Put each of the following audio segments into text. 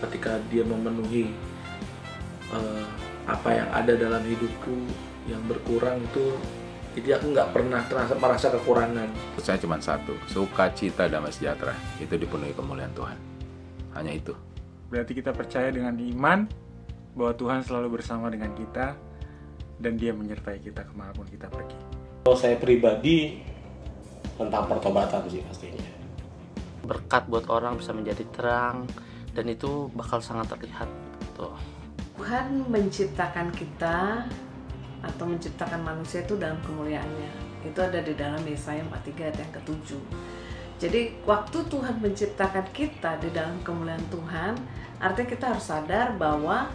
ketika dia memenuhi apa yang ada dalam hidupku yang berkurang itu, jadi aku nggak pernah merasa kekurangan. Saya cuma satu, sukacita damai sejahtera itu dipenuhi kemuliaan Tuhan. Hanya itu. Berarti kita percaya dengan iman bahwa Tuhan selalu bersama dengan kita dan Dia menyertai kita kemanapun kita pergi. Kalau saya pribadi tentang pertobatan sih pastinya. Berkat buat orang bisa menjadi terang dan itu bakal sangat terlihat. Tuh. Tuhan menciptakan kita atau menciptakan manusia itu dalam kemuliaannya. Itu ada di dalam Yesaya 43 ayat yang ke-7. Jadi waktu Tuhan menciptakan kita di dalam kemuliaan Tuhan, artinya kita harus sadar bahwa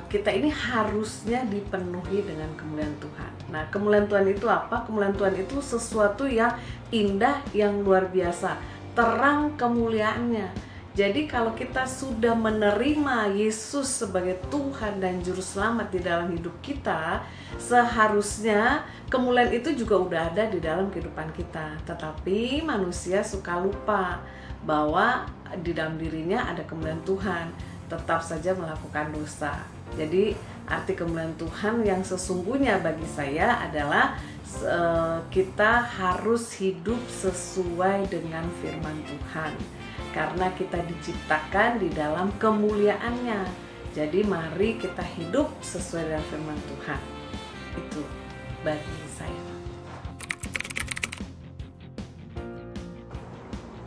kita ini harusnya dipenuhi dengan kemuliaan Tuhan. Nah, kemuliaan Tuhan itu apa? Kemuliaan Tuhan itu sesuatu yang indah, yang luar biasa, terang kemuliaannya. Jadi kalau kita sudah menerima Yesus sebagai Tuhan dan Juru Selamat di dalam hidup kita, seharusnya kemuliaan itu juga udah ada di dalam kehidupan kita. Tetapi manusia suka lupa bahwa di dalam dirinya ada kemuliaan Tuhan, tetap saja melakukan dosa. Jadi arti kemuliaan Tuhan yang sesungguhnya bagi saya adalah kita harus hidup sesuai dengan firman Tuhan, karena kita diciptakan di dalam kemuliaannya. Jadi mari kita hidup sesuai dengan firman Tuhan. Itu bagi saya.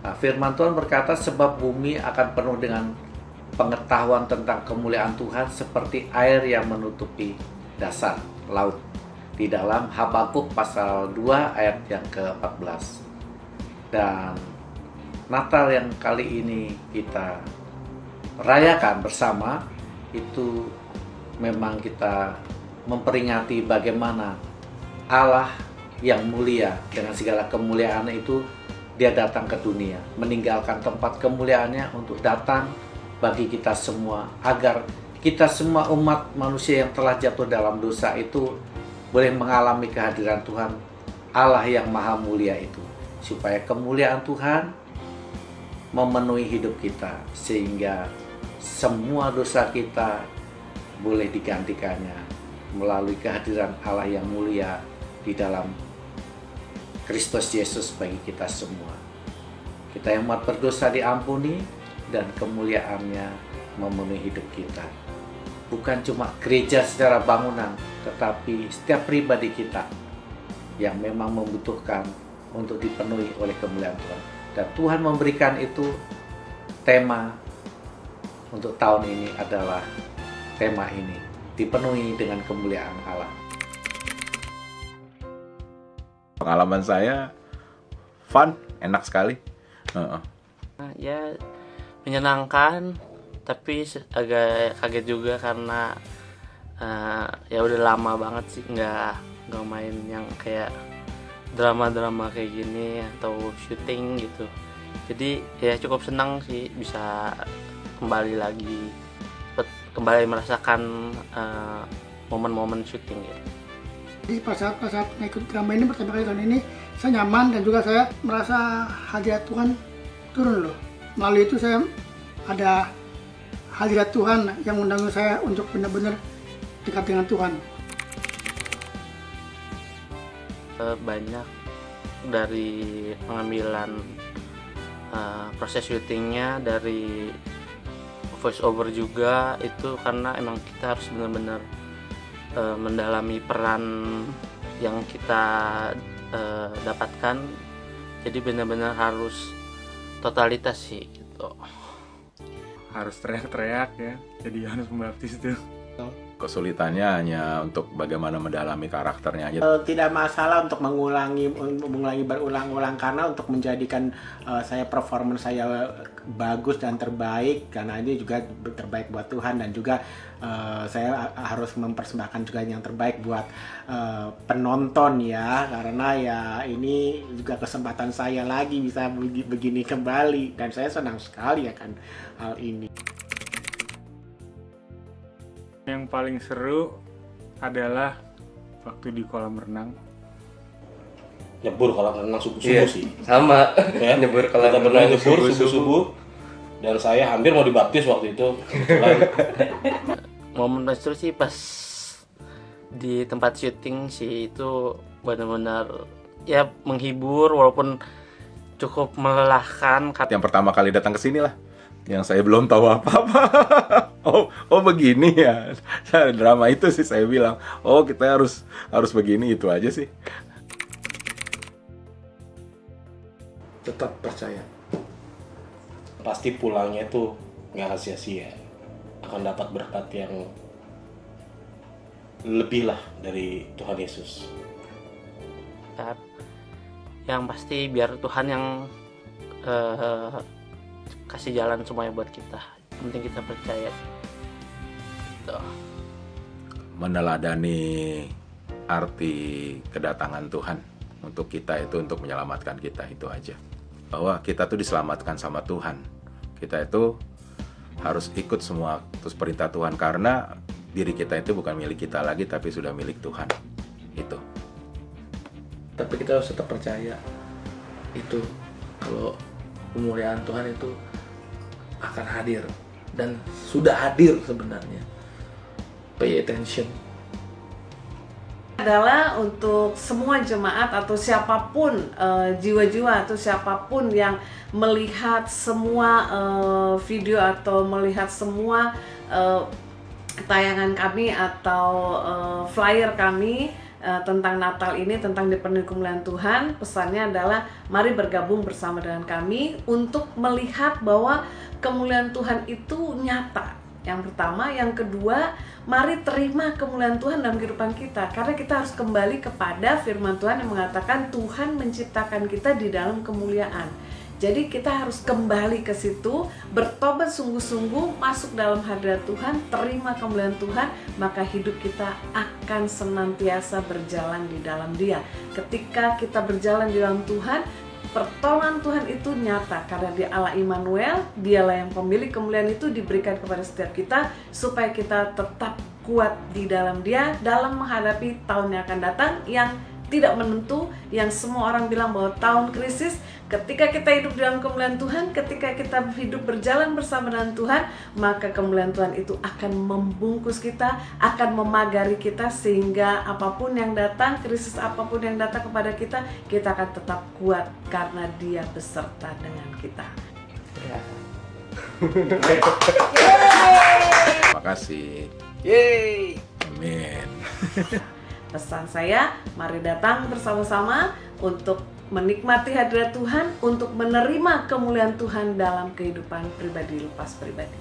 Nah, firman Tuhan berkata, sebab bumi akan penuh dengan pengetahuan tentang kemuliaan Tuhan seperti air yang menutupi dasar laut. Di dalam Habakuk pasal 2 ayat yang ke-14. Dan Natal yang kali ini kita rayakan bersama itu memang kita memperingati bagaimana Allah yang mulia dengan segala kemuliaannya itu Dia datang ke dunia, meninggalkan tempat kemuliaannya untuk datang bagi kita semua, agar kita semua umat manusia yang telah jatuh dalam dosa itu boleh mengalami kehadiran Tuhan Allah yang maha mulia itu, supaya kemuliaan Tuhan memenuhi hidup kita sehingga semua dosa kita boleh digantikannya melalui kehadiran Allah yang mulia di dalam Kristus Yesus bagi kita semua. Kita yang umat berdosa diampuni dan kemuliaannya memenuhi hidup kita. Bukan cuma gereja secara bangunan, tetapi setiap pribadi kita yang memang membutuhkan untuk dipenuhi oleh kemuliaan Tuhan. Dan Tuhan memberikan itu tema untuk tahun ini adalah tema ini, dipenuhi dengan kemuliaan Allah. Pengalaman saya fun, enak sekali. Ya menyenangkan, tapi agak kaget juga karena ya udah lama banget sih nggak main yang kayak drama-drama kayak gini atau syuting gitu. Jadi ya cukup senang sih bisa kembali lagi, kembali merasakan momen-momen syuting gitu. Jadi pas saat ikut drama ini pertama kali tahun ini, saya nyaman dan juga saya merasa hadirat Tuhan turun loh. Melalui itu saya ada hadirat Tuhan yang mengundang saya untuk benar-benar dekat dengan Tuhan. Banyak dari pengambilan proses syutingnya, dari voice over juga itu karena emang kita harus benar-benar mendalami peran yang kita dapatkan, jadi benar-benar harus totalitas sih gitu. Harus teriak-teriak ya, jadi Yohanes Pembaptis itu. Kesulitannya hanya untuk bagaimana mendalami karakternya aja. Tidak masalah untuk mengulangi berulang-ulang, karena untuk menjadikan saya performance saya bagus dan terbaik, karena ini juga terbaik buat Tuhan, dan juga saya harus mempersembahkan juga yang terbaik buat penonton ya, karena ya ini juga kesempatan saya lagi bisa begini kembali, dan saya senang sekali akan hal ini. Yang paling seru adalah waktu di kolam renang. Nyebur kolam renang subuh-subuh sih. Sama. Ya? Nyebur kolam Kita pernah renang nyebur subuh-subuh. Dan saya hampir mau dibaptis waktu itu. Kebetulan Momen itu sih pas di tempat syuting sih, itu benar-benar ya menghibur walaupun cukup melelahkan. Yang pertama kali datang ke sini lah, yang saya belum tahu apa-apa. oh begini ya. Drama itu sih saya bilang, oh kita harus begini, itu aja sih. Tetap percaya. pasti pulangnya tuh nggak sia-sia, akan dapat berkat yang lebih lah dari Tuhan Yesus. Yang pasti biar Tuhan yang kasih jalan semuanya buat kita. Yang penting kita percaya. Tuh. Meneladani arti kedatangan Tuhan untuk kita itu, untuk menyelamatkan kita, itu aja. Bahwa kita tuh diselamatkan sama Tuhan. Kita itu harus ikut semua terus perintah Tuhan, karena diri kita itu bukan milik kita lagi, tapi sudah milik Tuhan. Itu. Tapi kita harus tetap percaya itu, kalau kemuliaan Tuhan itu akan hadir dan sudah hadir sebenarnya. Pay attention. Adalah untuk semua jemaat atau siapapun, jiwa-jiwa atau siapapun yang melihat semua video atau melihat semua tayangan kami atau flyer kami tentang Natal ini, tentang dipenuhi kemuliaan Tuhan. Pesannya adalah mari bergabung bersama dengan kami untuk melihat bahwa kemuliaan Tuhan itu nyata. Yang pertama, yang kedua, mari terima kemuliaan Tuhan dalam kehidupan kita, karena kita harus kembali kepada firman Tuhan yang mengatakan Tuhan menciptakan kita di dalam kemuliaan. Jadi kita harus kembali ke situ, bertobat sungguh-sungguh, masuk dalam hadirat Tuhan, terima kemuliaan Tuhan, maka hidup kita akan senantiasa berjalan di dalam Dia. Ketika kita berjalan di dalam Tuhan, pertolongan Tuhan itu nyata, karena Dia Allah Immanuel, Dialah yang pemilik kemuliaan itu diberikan kepada setiap kita, supaya kita tetap kuat di dalam Dia dalam menghadapi tahun yang akan datang yang tidak menentu, yang semua orang bilang bahwa tahun krisis. Ketika kita hidup dalam kemuliaan Tuhan, ketika kita hidup berjalan bersama dengan Tuhan, maka kemuliaan Tuhan itu akan membungkus kita, akan memagari kita, sehingga apapun yang datang, krisis apapun yang datang kepada kita, kita akan tetap kuat karena Dia beserta dengan kita. Terima kasih. Yeay. Amin. Pesan saya, mari datang bersama-sama untuk menikmati hadirat Tuhan, untuk menerima kemuliaan Tuhan dalam kehidupan pribadi lepas pribadi.